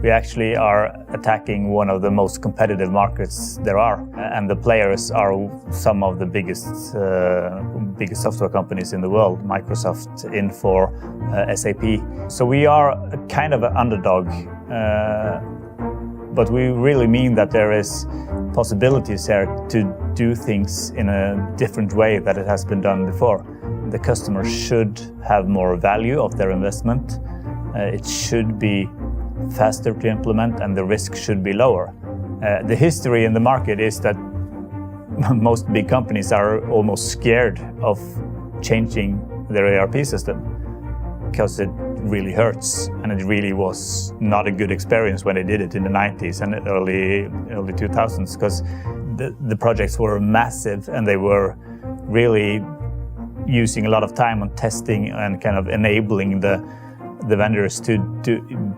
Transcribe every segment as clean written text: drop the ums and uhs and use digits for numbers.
We actually are attacking one of the most competitive markets there are, and the players are some of the biggest software companies in the world: Microsoft, Infor, SAP. So we are a kind of an underdog, but we really mean that there is possibilities here to do things in a different way that it has been done before. The customer should have more value of their investment. It should be faster to implement, and the risk should be lower. The history in the market is that most big companies are almost scared of changing their ERP system because it really hurts, and it really was not a good experience when they did it in the 90s and early 2000s, because the projects were massive and they were really using a lot of time on testing and kind of enabling the vendors to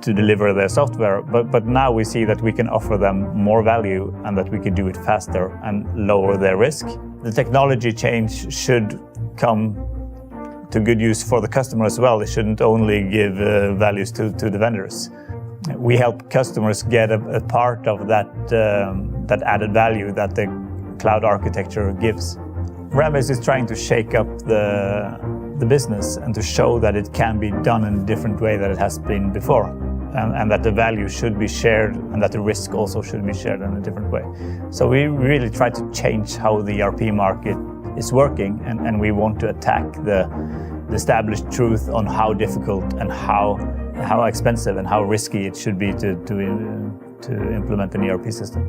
deliver their software. But now we see that we can offer them more value and that we can do it faster and lower their risk. The technology change should come to good use for the customer as well. It shouldn't only give values to the vendors. We help customers get a part of that added value that the cloud architecture gives. Rambase is trying to shake up the business and to show that it can be done in a different way than it has been before, and that the value should be shared and that the risk also should be shared in a different way. So we really try to change how the ERP market is working, and we want to attack the established truth on how difficult and how expensive and how risky it should be to implement an ERP system.